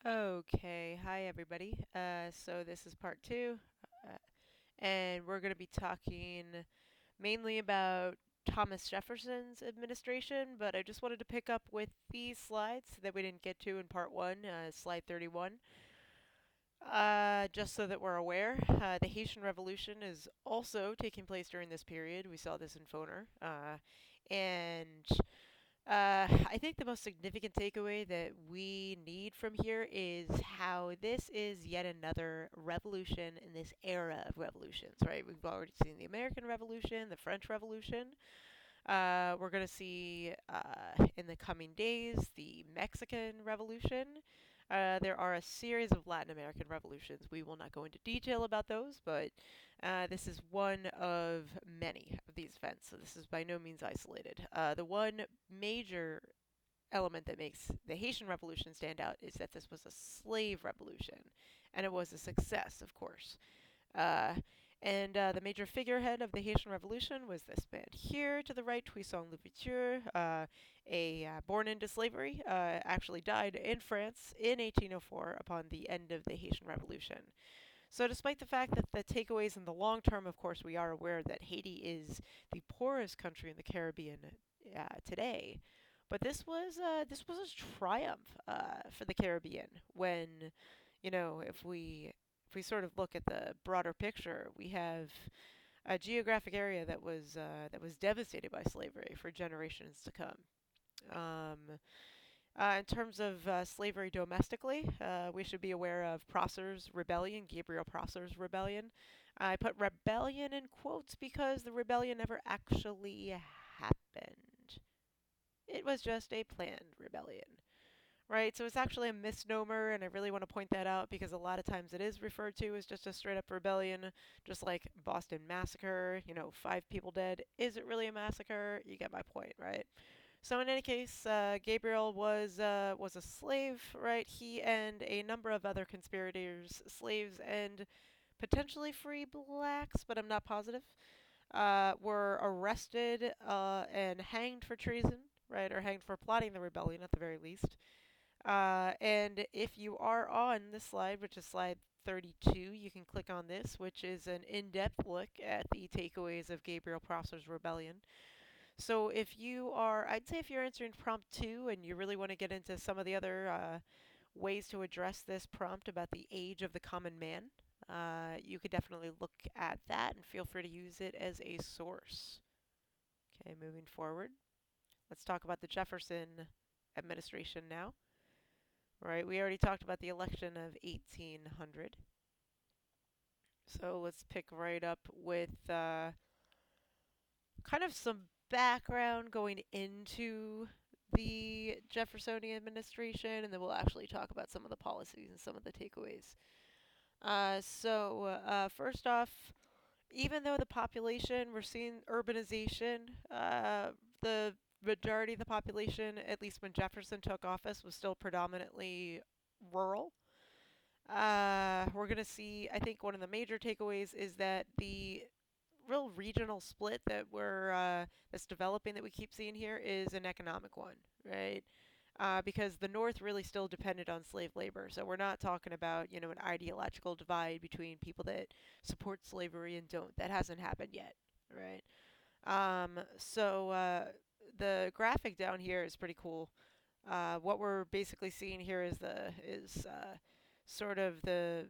Okay, hi everybody. So this is part two, uh, and we're going to be talking mainly about Thomas Jefferson's administration, but I just wanted to pick up with these slides that we didn't get to in part one, slide 31. Just so that we're aware, the Haitian Revolution is also taking place during this period. We saw this in Foner. And I think the most significant takeaway that we need from here is how this is yet another revolution in this era of revolutions, right? We've already seen the American Revolution, the French Revolution. We're going to see in the coming days the Mexican Revolution. There are a series of Latin American revolutions. We will not go into detail about those, but this is one of many of these events, so this is by no means isolated. The one major element that makes the Haitian Revolution stand out is that this was a slave revolution, and it was a success, of course. Uh, and the major figurehead of the Haitian Revolution was this man here to the right, Toussaint Louverture, born into slavery, actually died in France in 1804 upon the end of the Haitian Revolution. So, despite the fact that the takeaways in the long term, of course, we are aware that Haiti is the poorest country in the Caribbean today. But this was a triumph for the Caribbean when, if we sort of look at the broader picture, we have a geographic area that was devastated by slavery for generations to come. Um, in terms of slavery domestically, we should be aware of Prosser's rebellion, Gabriel Prosser's rebellion. I put rebellion in quotes because the rebellion never actually happened. It was just a planned rebellion, right? So it's actually a misnomer, and I really want to point that out because a lot of times it is referred to as just a straight up rebellion, just like Boston Massacre, 5 people dead. Is it really a massacre? You get my point, right? So in any case, Gabriel was a slave, right? He and a number of other conspirators, slaves and potentially free blacks, but I'm not positive, were arrested and hanged for treason, right, or hanged for plotting the rebellion at the very least. And if you are on this slide, which is slide 32, you can click on this, which is an in-depth look at the takeaways of Gabriel Prosser's rebellion. So I'd say if you're answering prompt 2 and you really want to get into some of the other ways to address this prompt about the age of the common man, you could definitely look at that and feel free to use it as a source. Okay, moving forward. Let's talk about the Jefferson administration now. Right, we already talked about the election of 1800. So let's pick right up with kind of some background going into the Jeffersonian administration, and then we'll actually talk about some of the policies and some of the takeaways. First off, even though the population, we're seeing urbanization, the majority of the population, at least when Jefferson took office, was still predominantly rural. We're going to see, I think one of the major takeaways is that the real regional split that's developing that we keep seeing here is an economic one, right? Because the North really still depended on slave labor. So we're not talking about, an ideological divide between people that support slavery and don't. That hasn't happened yet, right? The graphic down here is pretty cool. What we're basically seeing here is sort of the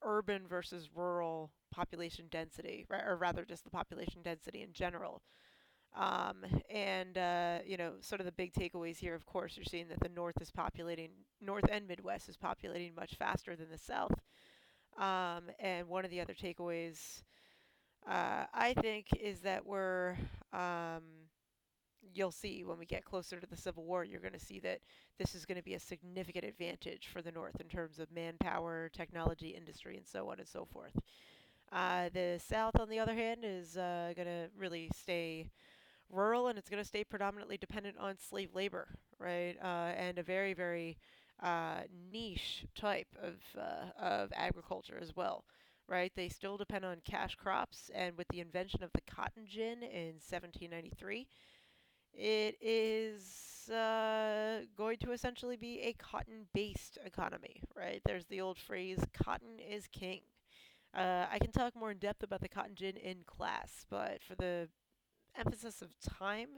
urban versus rural population density, right? Or rather, just the population density in general. Sort of the big takeaways here, of course, you're seeing that the North and Midwest is populating much faster than the South. And one of the other takeaways, I think, is that you'll see when we get closer to the Civil War, you're going to see that this is going to be a significant advantage for the North in terms of manpower, technology, industry, and so on and so forth. The South, on the other hand, is going to really stay rural, and it's going to stay predominantly dependent on slave labor, right? And a very, very niche type of agriculture as well, right? They still depend on cash crops, and with the invention of the cotton gin in 1793, It is going to essentially be a cotton-based economy, right? There's the old phrase, cotton is king. I can talk more in depth about the cotton gin in class, but for the emphasis of time,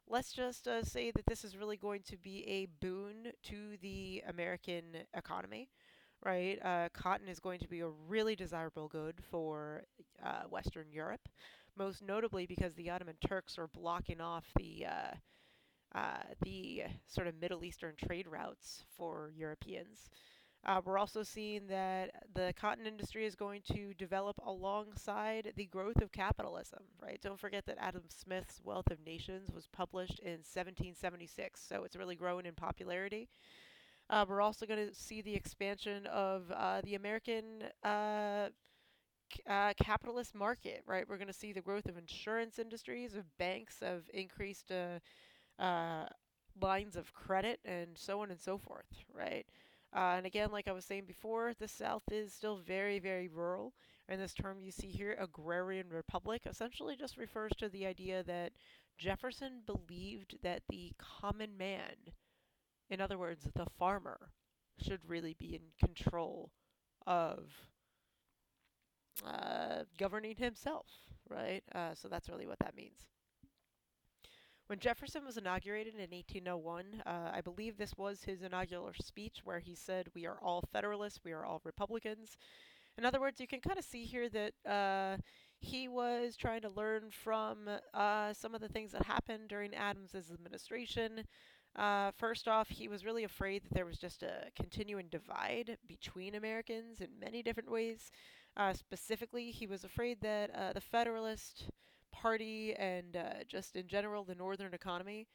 let's just say that this is really going to be a boon to the American economy, right? Cotton is going to be a really desirable good for Western Europe, most notably because the Ottoman Turks are blocking off the sort of Middle Eastern trade routes for Europeans. We're also seeing that the cotton industry is going to develop alongside the growth of capitalism, right? Don't forget that Adam Smith's Wealth of Nations was published in 1776, so it's really growing in popularity. We're also going to see the expansion of the American capitalist market, right? We're going to see the growth of insurance industries, of banks, of increased uh, lines of credit, and so on and so forth, right? And again, like I was saying before, the South is still very, very rural. And this term you see here, agrarian republic, essentially just refers to the idea that Jefferson believed that the common man, in other words, the farmer, should really be in control of governing himself, right? So that's really what that means. When Jefferson was inaugurated in 1801, I believe this was his inaugural speech where he said, "We are all Federalists, we are all Republicans." In other words, you can kind of see here that he was trying to learn from some of the things that happened during Adams's administration. First off, he was really afraid that there was just a continuing divide between Americans in many different ways. Specifically, he was afraid that the Federalist Party and just in general the Northern economy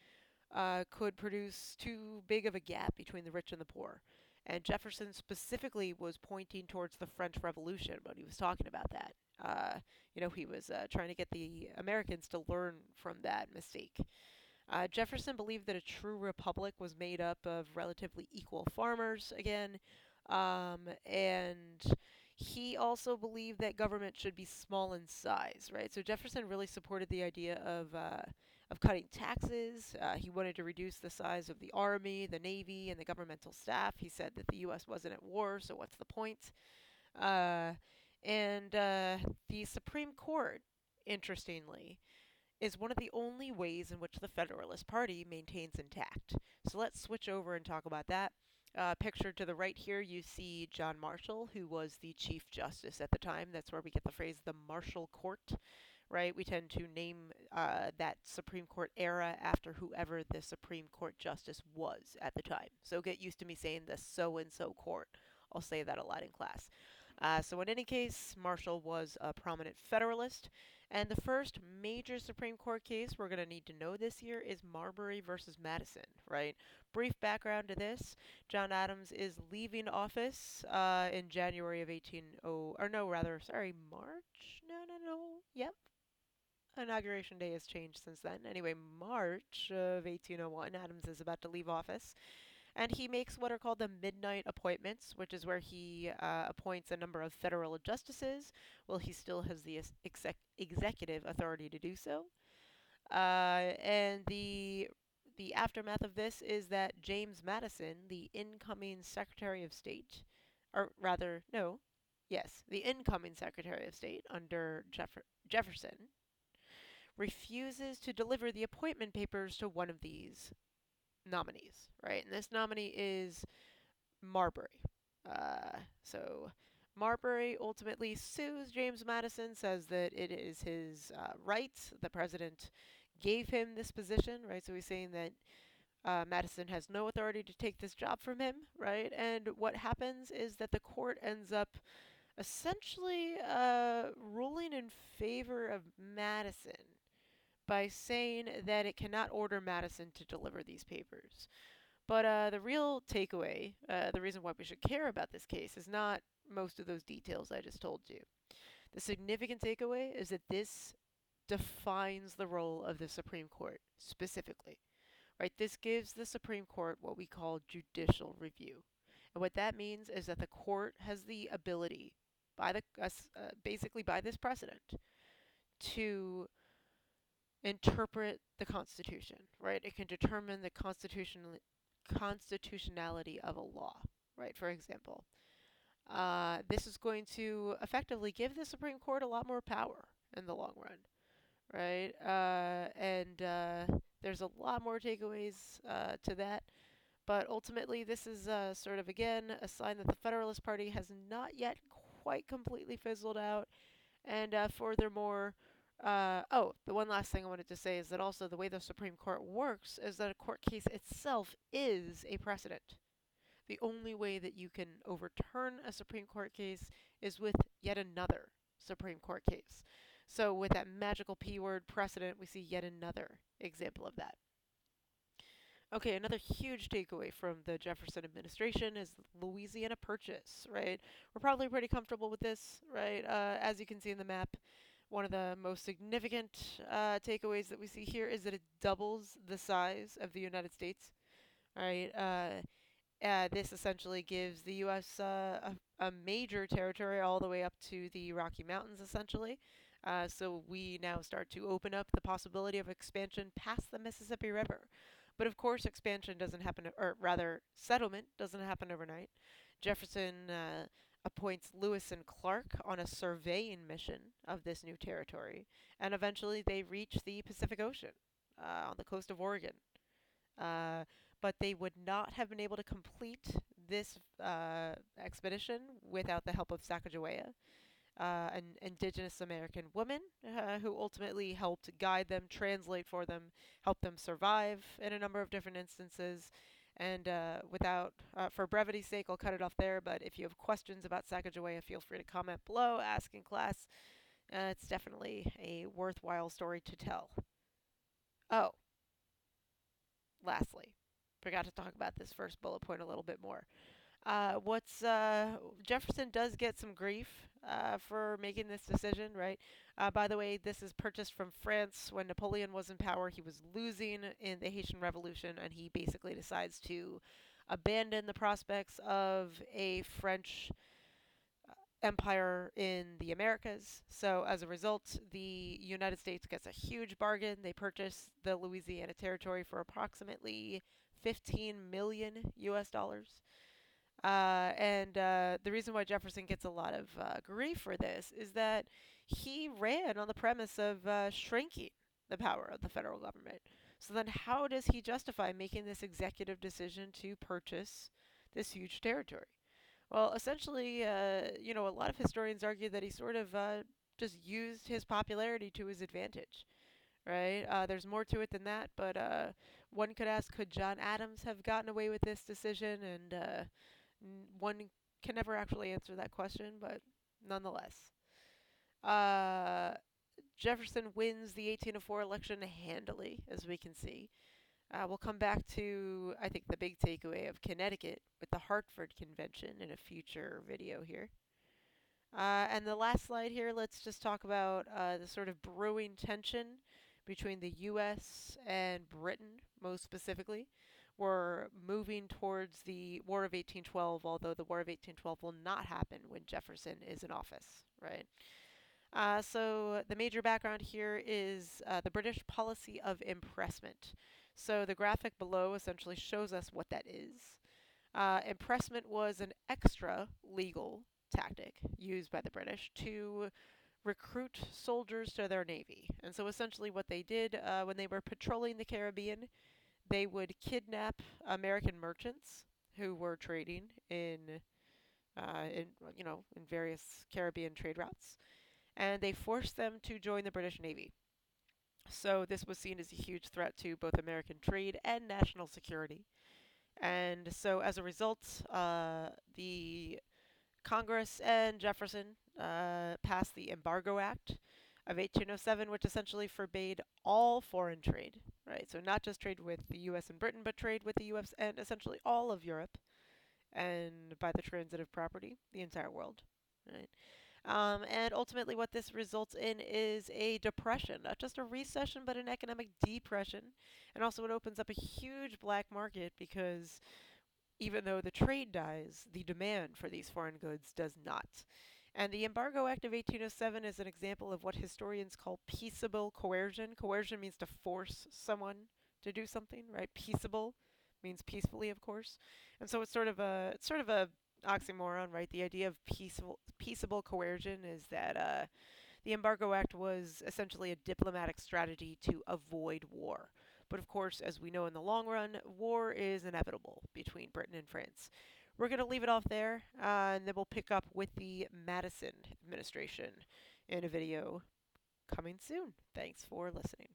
could produce too big of a gap between the rich and the poor. And Jefferson specifically was pointing towards the French Revolution when he was talking about that. He was trying to get the Americans to learn from that mistake. Jefferson believed that a true republic was made up of relatively equal farmers, again, and he also believed that government should be small in size, right? So Jefferson really supported the idea of cutting taxes. He wanted to reduce the size of the army, the navy, and the governmental staff. He said that the U.S. wasn't at war, so what's the point? Uh, and the Supreme Court, interestingly, is one of the only ways in which the Federalist Party maintains intact. So let's switch over and talk about that. Pictured to the right here, you see John Marshall, who was the Chief Justice at the time. That's where we get the phrase the Marshall Court, right? We tend to name that Supreme Court era after whoever the Supreme Court Justice was at the time. So get used to me saying the so and so court. I'll say that a lot in class. So, in any case, Marshall was a prominent Federalist. And the first major Supreme Court case we're going to need to know this year is Marbury versus Madison, right? Brief background to this: John Adams is leaving office in January of 180, or no, rather, sorry, March? No. Yep. Inauguration day has changed since then. Anyway, March of 1801, Adams is about to leave office. And he makes what are called the midnight appointments, which is where he appoints a number of federal justices. Well, he still has the executive authority to do so. And the aftermath of this is that James Madison, the incoming Secretary of State, or rather, no, yes, the incoming Secretary of State under Jefferson, refuses to deliver the appointment papers to one of these nominees, right? And this nominee is Marbury. So Marbury ultimately sues James Madison, says that it is his right. The president gave him this position, right? So he's saying that Madison has no authority to take this job from him, right? And what happens is that the court ends up essentially ruling in favor of Madison by saying that it cannot order Madison to deliver these papers. But the real takeaway, the reason why we should care about this case, is not most of those details I just told you. The significant takeaway is that this defines the role of the Supreme Court specifically. Right? This gives the Supreme Court what we call judicial review. And what that means is that the court has the ability, basically by this precedent, to interpret the Constitution, right? It can determine the constitutionality of a law, right? For example, this is going to effectively give the Supreme Court a lot more power in the long run, right? And there's a lot more takeaways to that. But ultimately, this is sort of, again, a sign that the Federalist Party has not yet quite completely fizzled out. And furthermore, the one last thing I wanted to say is that also the way the Supreme Court works is that a court case itself is a precedent. The only way that you can overturn a Supreme Court case is with yet another Supreme Court case. So with that magical P word, precedent, we see yet another example of that. Okay, another huge takeaway from the Jefferson administration is Louisiana Purchase, right? We're probably pretty comfortable with this, right? As you can see in the map, one of the most significant takeaways that we see here is that it doubles the size of the United States, right? This essentially gives the U.S. A major territory all the way up to the Rocky Mountains, essentially. So we now start to open up the possibility of expansion past the Mississippi River. But of course, expansion doesn't happen, or rather, settlement doesn't happen overnight. Jefferson appoints Lewis and Clark on a surveying mission of this new territory, and eventually they reach the Pacific Ocean on the coast of Oregon. Uh, but they would not have been able to complete this expedition without the help of Sacagawea, an indigenous American woman who ultimately helped guide them, translate for them, help them survive in a number of different instances. And for brevity's sake, I'll cut it off there. But if you have questions about Sacagawea, feel free to comment below, ask in class. It's definitely a worthwhile story to tell. Oh, lastly, forgot to talk about this first bullet point a little bit more. Jefferson does get some grief for making this decision, right? By the way, this is purchased from France when Napoleon was in power. He was losing in the Haitian Revolution, and he basically decides to abandon the prospects of a French empire in the Americas. So as a result, the United States gets a huge bargain. They purchase the Louisiana Territory for approximately 15 million US dollars. The reason why Jefferson gets a lot of grief for this is that he ran on the premise of shrinking the power of the federal government. So then how does he justify making this executive decision to purchase this huge territory? Well, essentially, a lot of historians argue that he sort of just used his popularity to his advantage, right? There's more to it than that, but one could ask, could John Adams have gotten away with this decision? And one can never actually answer that question, but nonetheless. Uh, Jefferson wins the 1804 election handily, as we can see. We'll come back to, I think, the big takeaway of Connecticut with the Hartford Convention in a future video here. And the last slide here, let's just talk about the sort of brewing tension between the U.S. and Britain, most specifically. We're moving towards the War of 1812, although the War of 1812 will not happen when Jefferson is in office, right? So the major background here is the British policy of impressment. So the graphic below essentially shows us what that is. Impressment was an extra legal tactic used by the British to recruit soldiers to their navy. And so essentially what they did when they were patrolling the Caribbean, they would kidnap American merchants who were trading in various Caribbean trade routes, and they forced them to join the British Navy. So this was seen as a huge threat to both American trade and national security. And so as a result, the Congress and Jefferson passed the Embargo Act of 1807, which essentially forbade all foreign trade, right? So not just trade with the U.S. and Britain, but trade with the U.S. and essentially all of Europe, and by the transitive property, the entire world, right? And ultimately, what this results in is a depression, not just a recession, but an economic depression. And also, it opens up a huge black market because even though the trade dies, the demand for these foreign goods does not. And the Embargo Act of 1807 is an example of what historians call peaceable coercion. Coercion means to force someone to do something, right? Peaceable means peacefully, of course. And so it's sort of a oxymoron, right? The idea of peaceable coercion is that the Embargo Act was essentially a diplomatic strategy to avoid war. But of course, as we know in the long run, war is inevitable between Britain and France. We're going to leave it off there, and then we'll pick up with the Madison administration in a video coming soon. Thanks for listening.